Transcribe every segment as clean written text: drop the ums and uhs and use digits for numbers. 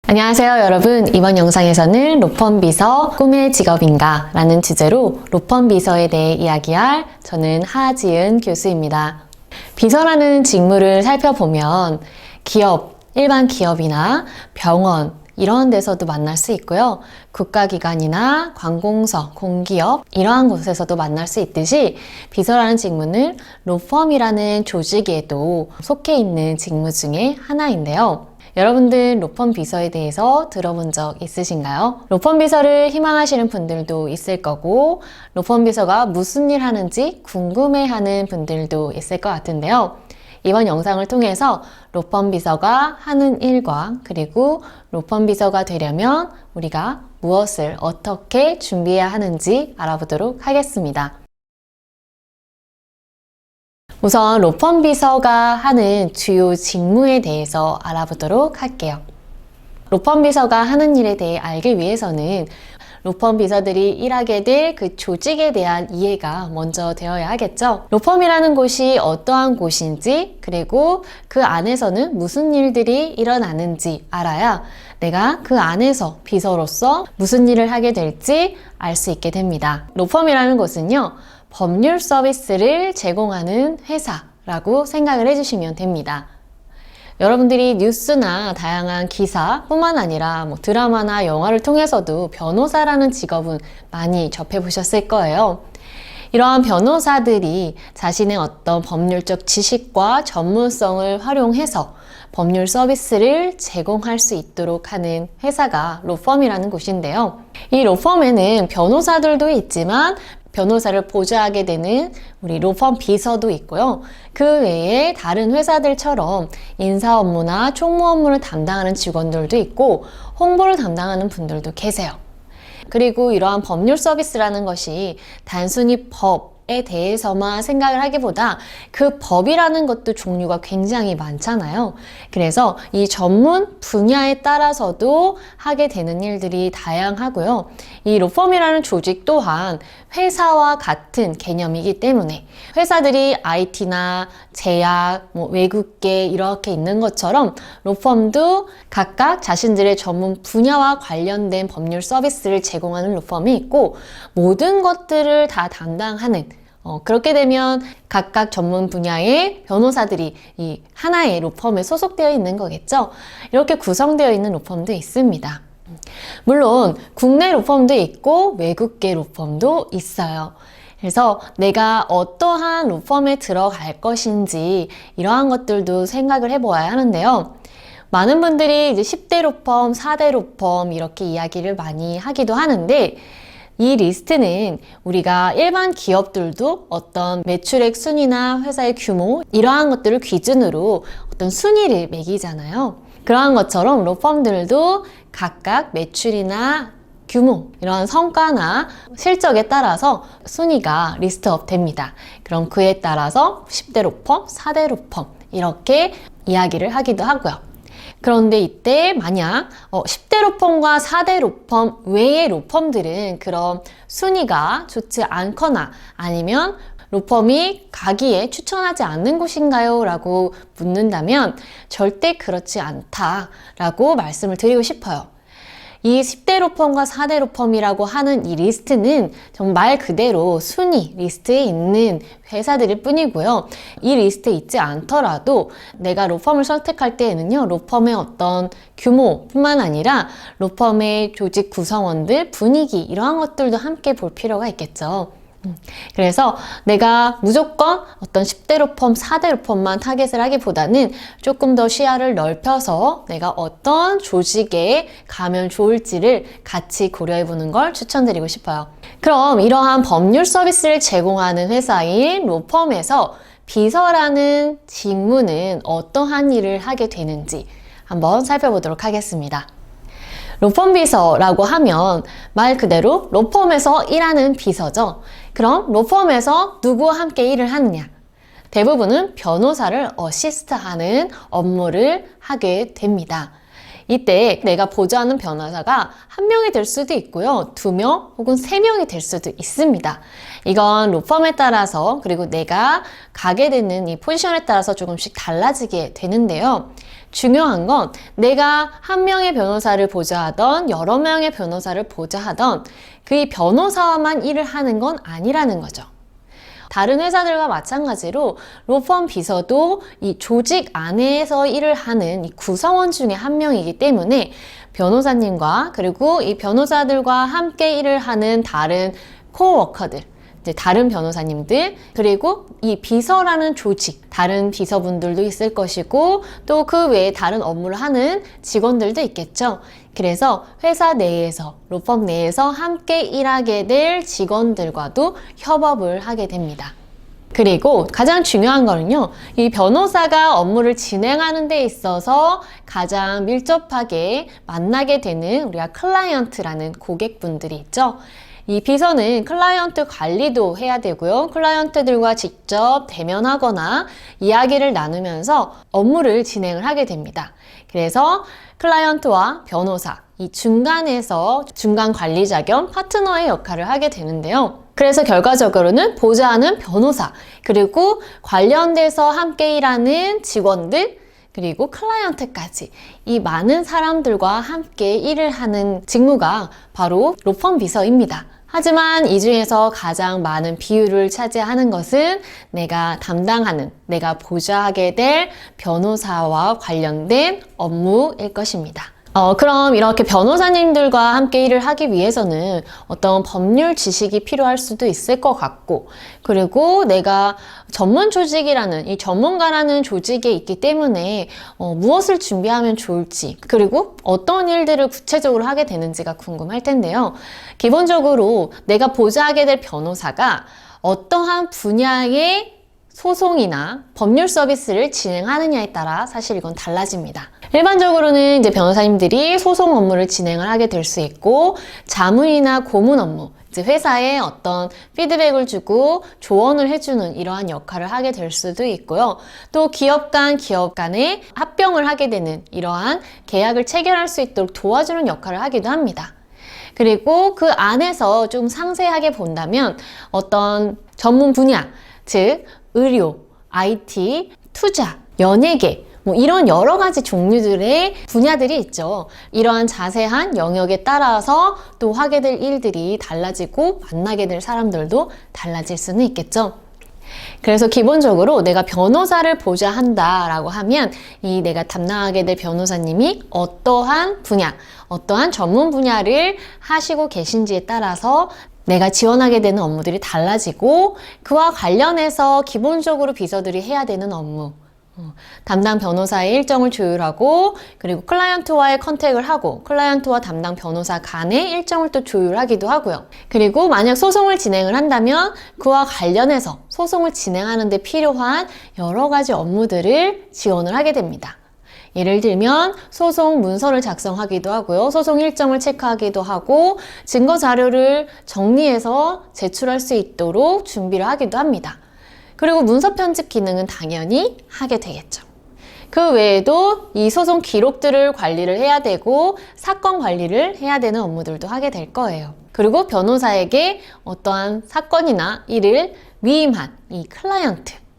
안녕하세요 여러분. 이번 영상에서는 로펌비서 꿈의 직업인가? 라는 주제로 로펌비서에 대해 이야기할 저는 하지은 교수입니다. 비서라는 직무를 살펴보면 기업, 일반 기업이나 병원 이런 데서도 만날 수 있고요. 국가기관이나 관공서, 공기업 이러한 곳에서도 만날 수 있듯이 비서라는 직무는 로펌이라는 조직에도 속해 있는 직무 중에 하나인데요. 여러분들 로펌 비서에 대해서 들어본 적 있으신가요? 로펌 비서를 희망하시는 분들도 있을 거고 로펌 비서가 무슨 일 하는지 궁금해하는 분들도 있을 것 같은데요. 이번 영상을 통해서 로펌 비서가 하는 일과 그리고 로펌 비서가 되려면 우리가 무엇을 어떻게 준비해야 하는지 알아보도록 하겠습니다. 우선 로펌 비서가 하는 주요 직무에 대해서 알아보도록 할게요. 로펌 비서가 하는 일에 대해 알기 위해서는 로펌 비서들이 일하게 될 그 조직에 대한 이해가 먼저 되어야 하겠죠. 로펌이라는 곳이 어떠한 곳인지 그리고 그 안에서는 무슨 일들이 일어나는지 알아야 내가 그 안에서 비서로서 무슨 일을 하게 될지 알 수 있게 됩니다. 로펌이라는 곳은요, 법률 서비스를 제공하는 회사라고 생각을 해주시면 됩니다. 여러분들이 뉴스나 다양한 기사 뿐만 아니라 드라마나 영화를 통해서도 변호사라는 직업은 많이 접해보셨을 거예요. 이러한 변호사들이 자신의 어떤 법률적 지식과 전문성을 활용해서 법률 서비스를 제공할 수 있도록 하는 회사가 로펌이라는 곳인데요. 이 로펌에는 변호사들도 있지만 변호사를 보좌하게 되는 우리 로펌 비서도 있고요. 그 외에 다른 회사들처럼 인사 업무나 총무 업무를 담당하는 직원들도 있고 홍보를 담당하는 분들도 계세요. 그리고 이러한 법률 서비스라는 것이 단순히 법에 대해서만 생각을 하기보다 그 법이라는 것도 종류가 굉장히 많잖아요. 그래서 이 전문 분야에 따라서도 하게 되는 일들이 다양하고요. 이 로펌이라는 조직 또한 회사와 같은 개념이기 때문에 회사들이 IT나 제약, 외국계 이렇게 있는 것처럼 로펌도 각각 자신들의 전문 분야와 관련된 법률 서비스를 제공하는 로펌이 있고 모든 것들을 다 담당하는 그렇게 되면 각각 전문 분야의 변호사들이 이 하나의 로펌에 소속되어 있는 거겠죠. 이렇게 구성되어 있는 로펌도 있습니다. 물론 국내 로펌도 있고 외국계 로펌도 있어요. 그래서 내가 어떠한 로펌에 들어갈 것인지 이러한 것들도 생각을 해보아야 하는데요. 많은 분들이 이제 10대 로펌, 4대 로펌 이렇게 이야기를 많이 하기도 하는데 이 리스트는 우리가 일반 기업들도 어떤 매출액 순위나 회사의 규모 이러한 것들을 기준으로 어떤 순위를 매기잖아요. 그러한 것처럼 로펌들도 각각 매출이나 규모, 이러한 성과나 실적에 따라서 순위가 리스트업 됩니다. 그럼 그에 따라서 10대 로펌, 4대 로펌 이렇게 이야기를 하기도 하고요. 그런데 이때 만약 10대 로펌과 4대 로펌 외의 로펌들은 그런 순위가 좋지 않거나 아니면 로펌이 가기에 추천하지 않는 곳인가요? 라고 묻는다면 절대 그렇지 않다라고 말씀을 드리고 싶어요. 이 10대 로펌과 4대 로펌이라고 하는 이 리스트는 정말 그대로 순위 리스트에 있는 회사들일 뿐이고요. 이 리스트에 있지 않더라도 내가 로펌을 선택할 때에는요, 로펌의 어떤 규모뿐만 아니라 로펌의 조직 구성원들, 분위기 이러한 것들도 함께 볼 필요가 있겠죠. 그래서 내가 무조건 어떤 10대 로펌, 4대 로펌만 타겟을 하기보다는 조금 더 시야를 넓혀서 내가 어떤 조직에 가면 좋을지를 같이 고려해 보는 걸 추천드리고 싶어요. 그럼 이러한 법률 서비스를 제공하는 회사인 로펌에서 비서라는 직무는 어떠한 일을 하게 되는지 한번 살펴보도록 하겠습니다. 로펌 비서라고 하면 말 그대로 로펌에서 일하는 비서죠. 그럼 로펌에서 누구와 함께 일을 하느냐? 대부분은 변호사를 어시스트하는 업무를 하게 됩니다. 이때 내가 보좌하는 변호사가 한 명이 될 수도 있고요. 2명 혹은 3명이 될 수도 있습니다. 이건 로펌에 따라서 그리고 내가 가게 되는 이 포지션에 따라서 조금씩 달라지게 되는데요. 중요한 건 내가 한 명의 변호사를 보좌하던 여러 명의 변호사를 보좌하던 그 변호사와만 일을 하는 건 아니라는 거죠. 다른 회사들과 마찬가지로 로펌 비서도 이 조직 안에서 일을 하는 이 구성원 중에 한 명이기 때문에 변호사님과 그리고 이 변호사들과 함께 일을 하는 다른 코워커들, 다른 변호사님들, 그리고 이 비서라는 조직, 다른 비서분들도 있을 것이고 또 그 외에 다른 업무를 하는 직원들도 있겠죠. 그래서 회사 내에서, 로펌 내에서 함께 일하게 될 직원들과도 협업을 하게 됩니다. 그리고 가장 중요한 거는요, 이 변호사가 업무를 진행하는 데 있어서 가장 밀접하게 만나게 되는 우리가 클라이언트라는 고객분들이 있죠. 이 비서는 클라이언트 관리도 해야 되고요. 클라이언트들과 직접 대면하거나 이야기를 나누면서 업무를 진행을 하게 됩니다. 그래서 클라이언트와 변호사, 이 중간에서 중간 관리자 겸 파트너의 역할을 하게 되는데요. 그래서 결과적으로는 보좌하는 변호사, 그리고 관련돼서 함께 일하는 직원들, 그리고 클라이언트까지 이 많은 사람들과 함께 일을 하는 직무가 바로 로펌 비서입니다. 하지만 이 중에서 가장 많은 비율을 차지하는 것은 내가 담당하는, 내가 보좌하게 될 변호사와 관련된 업무일 것입니다. 그럼 이렇게 변호사님들과 함께 일을 하기 위해서는 어떤 법률 지식이 필요할 수도 있을 것 같고, 그리고 내가 전문 조직이라는, 이 전문가라는 조직에 있기 때문에 무엇을 준비하면 좋을지, 그리고 어떤 일들을 구체적으로 하게 되는지가 궁금할 텐데요. 기본적으로 내가 보좌하게 될 변호사가 어떠한 분야의 소송이나 법률 서비스를 진행하느냐에 따라 사실 이건 달라집니다. 일반적으로는 이제 변호사님들이 소송 업무를 진행을 하게 될 수 있고, 자문이나 고문 업무, 이제 회사에 어떤 피드백을 주고 조언을 해주는 이러한 역할을 하게 될 수도 있고요. 또 기업 간에 합병을 하게 되는 이러한 계약을 체결할 수 있도록 도와주는 역할을 하기도 합니다. 그리고 그 안에서 좀 상세하게 본다면 어떤 전문 분야, 즉 의료, IT, 투자, 연예계, 이런 여러 가지 종류들의 분야들이 있죠. 이러한 자세한 영역에 따라서 또 하게 될 일들이 달라지고 만나게 될 사람들도 달라질 수는 있겠죠. 그래서 기본적으로 내가 변호사를 보좌한다라고 하면 이 내가 담당하게 될 변호사님이 어떠한 분야, 어떠한 전문 분야를 하시고 계신지에 따라서 내가 지원하게 되는 업무들이 달라지고, 그와 관련해서 기본적으로 비서들이 해야 되는 업무, 담당 변호사의 일정을 조율하고, 그리고 클라이언트와의 컨택을 하고, 클라이언트와 담당 변호사 간의 일정을 또 조율하기도 하고요. 그리고 만약 소송을 진행을 한다면 그와 관련해서 소송을 진행하는 데 필요한 여러 가지 업무들을 지원을 하게 됩니다. 예를 들면 소송 문서를 작성하기도 하고요. 소송 일정을 체크하기도 하고, 증거 자료를 정리해서 제출할 수 있도록 준비를 하기도 합니다. 그리고 문서 편집 기능은 당연히 하게 되겠죠. 그 외에도 이 소송 기록들을 관리를 해야 되고 사건 관리를 해야 되는 업무들도 하게 될 거예요. 그리고 변호사에게 어떠한 사건이나 일을 위임한 이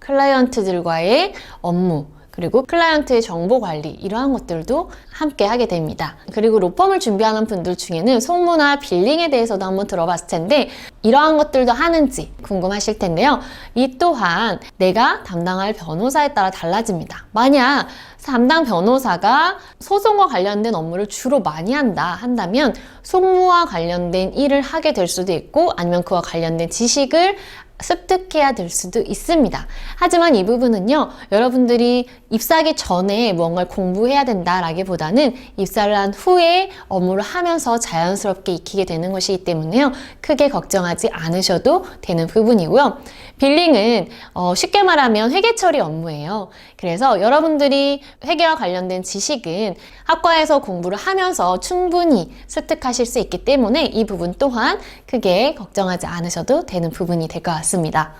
클라이언트들과의 업무, 그리고 클라이언트의 정보 관리, 이러한 것들도 함께 하게 됩니다. 그리고 로펌을 준비하는 분들 중에는 송무나 빌링에 대해서도 한번 들어봤을 텐데, 이러한 것들도 하는지 궁금하실 텐데요. 이 또한 내가 담당할 변호사에 따라 달라집니다. 만약 담당 변호사가 소송과 관련된 업무를 주로 많이 한다면 송무와 관련된 일을 하게 될 수도 있고, 아니면 그와 관련된 지식을 습득해야 될 수도 있습니다. 하지만 이 부분은요, 여러분들이 입사하기 전에 무언가를 공부해야 된다라기보다는 입사를 한 후에 업무를 하면서 자연스럽게 익히게 되는 것이기 때문에요, 크게 걱정하지 않으셔도 되는 부분이고요. 빌링은 쉽게 말하면 회계 처리 업무예요. 그래서 여러분들이 회계와 관련된 지식은 학과에서 공부를 하면서 충분히 습득하실 수 있기 때문에 이 부분 또한 크게 걱정하지 않으셔도 되는 부분이 될 것 같습니다.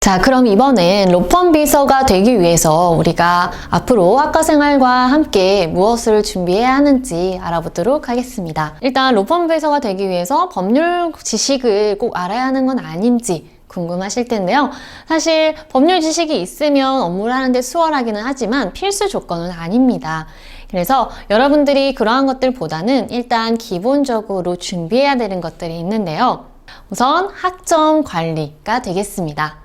자, 그럼 이번엔 로펌 비서가 되기 위해서 우리가 앞으로 학과 생활과 함께 무엇을 준비해야 하는지 알아보도록 하겠습니다. 일단 로펌 비서가 되기 위해서 법률 지식을 꼭 알아야 하는 건 아닌지 궁금하실 텐데요. 사실 법률 지식이 있으면 업무를 하는데 수월하기는 하지만 필수 조건은 아닙니다. 그래서 여러분들이 그러한 것들보다는 일단 기본적으로 준비해야 되는 것들이 있는데요. 우선 학점 관리가 되겠습니다.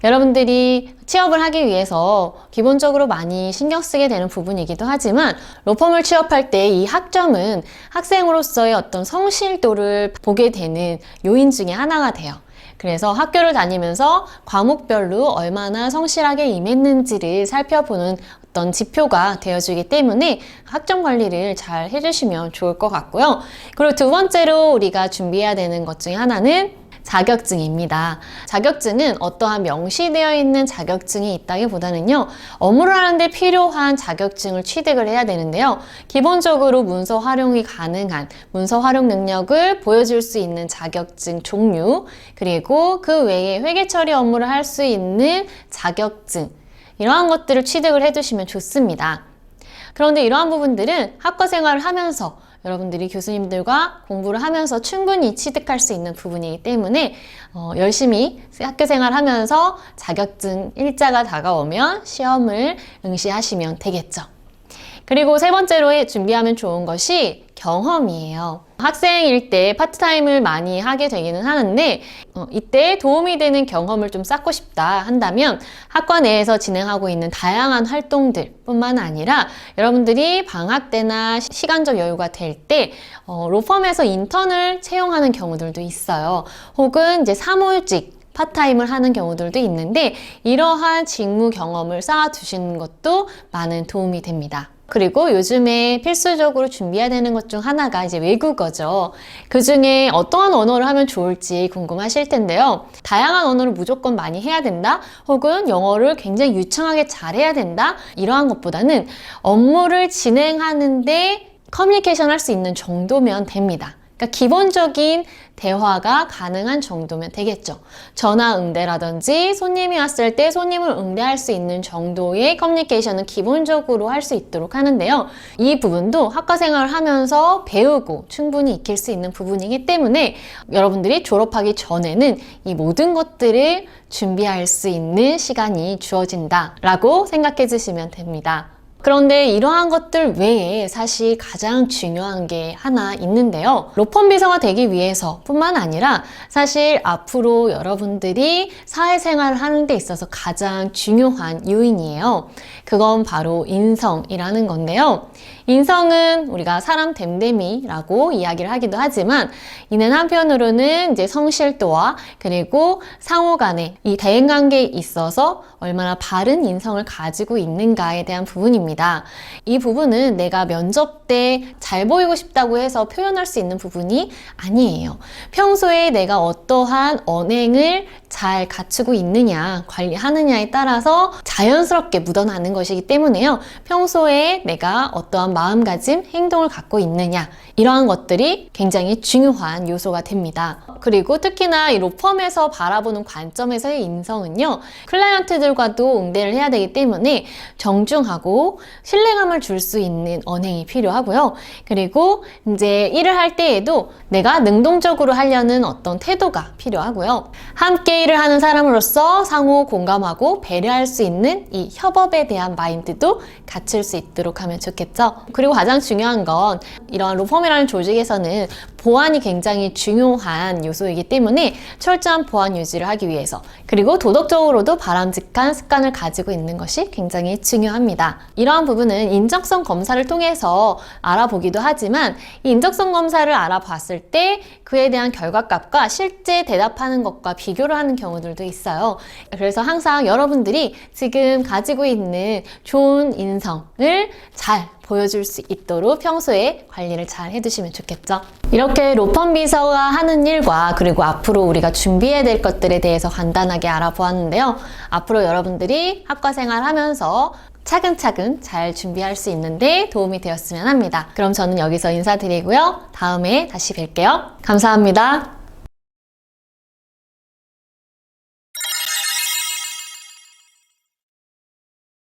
여러분들이 취업을 하기 위해서 기본적으로 많이 신경 쓰게 되는 부분이기도 하지만 로펌을 취업할 때 이 학점은 학생으로서의 어떤 성실도를 보게 되는 요인 중에 하나가 돼요. 그래서 학교를 다니면서 과목별로 얼마나 성실하게 임했는지를 살펴보는 어떤 지표가 되어주기 때문에 학점 관리를 잘 해주시면 좋을 것 같고요. 그리고 두 번째로 우리가 준비해야 되는 것 중에 하나는 자격증입니다. 자격증은 어떠한 명시되어 있는 자격증이 있다기보다는요, 업무를 하는데 필요한 자격증을 취득을 해야 되는데요. 기본적으로 문서 활용이 가능한 문서 활용 능력을 보여줄 수 있는 자격증 종류, 그리고 그 외에 회계 처리 업무를 할 수 있는 자격증, 이러한 것들을 취득을 해두시면 좋습니다. 그런데 이러한 부분들은 학과 생활을 하면서 여러분들이 교수님들과 공부를 하면서 충분히 취득할 수 있는 부분이기 때문에 열심히 학교 생활하면서 자격증 일자가 다가오면 시험을 응시하시면 되겠죠. 그리고 세 번째로 준비하면 좋은 것이 경험이에요. 학생일 때 파트타임을 많이 하게 되기는 하는데 이때 도움이 되는 경험을 좀 쌓고 싶다 한다면 학과 내에서 진행하고 있는 다양한 활동들 뿐만 아니라 여러분들이 방학 때나 시간적 여유가 될 때 로펌에서 인턴을 채용하는 경우들도 있어요. 혹은 이제 사무직 파트타임을 하는 경우들도 있는데 이러한 직무 경험을 쌓아두시는 것도 많은 도움이 됩니다. 그리고 요즘에 필수적으로 준비해야 되는 것 중 하나가 이제 외국어죠. 그 중에 어떠한 언어를 하면 좋을지 궁금하실 텐데요. 다양한 언어를 무조건 많이 해야 된다? 혹은 영어를 굉장히 유창하게 잘해야 된다? 이러한 것보다는 업무를 진행하는데 커뮤니케이션 할 수 있는 정도면 됩니다. 그러니까 기본적인 대화가 가능한 정도면 되겠죠. 전화 응대라든지 손님이 왔을 때 손님을 응대할 수 있는 정도의 커뮤니케이션은 기본적으로 할 수 있도록 하는데요. 이 부분도 학과 생활을 하면서 배우고 충분히 익힐 수 있는 부분이기 때문에 여러분들이 졸업하기 전에는 이 모든 것들을 준비할 수 있는 시간이 주어진다라고 생각해 주시면 됩니다. 그런데 이러한 것들 외에 사실 가장 중요한 게 하나 있는데요. 로펌 비서가 되기 위해서 뿐만 아니라 사실 앞으로 여러분들이 사회생활을 하는 데 있어서 가장 중요한 요인이에요. 그건 바로 인성이라는 건데요. 인성은 우리가 사람 됨됨이라고 이야기를 하기도 하지만 이는 한편으로는 이제 성실도와 그리고 상호 간의 이 대인관계에 있어서 얼마나 바른 인성을 가지고 있는가에 대한 부분입니다. 이 부분은 내가 면접 때 잘 보이고 싶다고 해서 표현할 수 있는 부분이 아니에요. 평소에 내가 어떠한 언행을 잘 갖추고 있느냐, 관리하느냐에 따라서 자연스럽게 묻어나는 것이기 때문에요. 평소에 내가 어떠한 마음가짐, 행동을 갖고 있느냐, 이러한 것들이 굉장히 중요한 요소가 됩니다. 그리고 특히나 이 로펌에서 바라보는 관점에서의 인성은요, 클라이언트들과도 응대를 해야 되기 때문에 정중하고 신뢰감을 줄 수 있는 언행이 필요하고요. 그리고 이제 일을 할 때에도 내가 능동적으로 하려는 어떤 태도가 필요하고요. 함께 일을 하는 사람으로서 상호 공감하고 배려할 수 있는 이 협업에 대한 마인드도 갖출 수 있도록 하면 좋겠죠. 그리고 가장 중요한 건 이러한 로펌이라는 조직에서는 보안이 굉장히 중요한 요소이기 때문에 철저한 보안 유지를 하기 위해서 그리고 도덕적으로도 바람직한 습관을 가지고 있는 것이 굉장히 중요합니다. 이러한 부분은 인적성 검사를 통해서 알아보기도 하지만 이 인적성 검사를 알아봤을 때 그에 대한 결과값과 실제 대답하는 것과 비교를 하는 경우들도 있어요. 그래서 항상 여러분들이 지금 가지고 있는 좋은 인성을 잘 보여줄 수 있도록 평소에 관리를 잘 해두시면 좋겠죠. 이렇게 로펌 비서가 하는 일과 그리고 앞으로 우리가 준비해야 될 것들에 대해서 간단하게 알아보았는데요. 앞으로 여러분들이 학과 생활하면서 차근차근 잘 준비할 수 있는데 도움이 되었으면 합니다. 그럼 저는 여기서 인사드리고요. 다음에 다시 뵐게요. 감사합니다.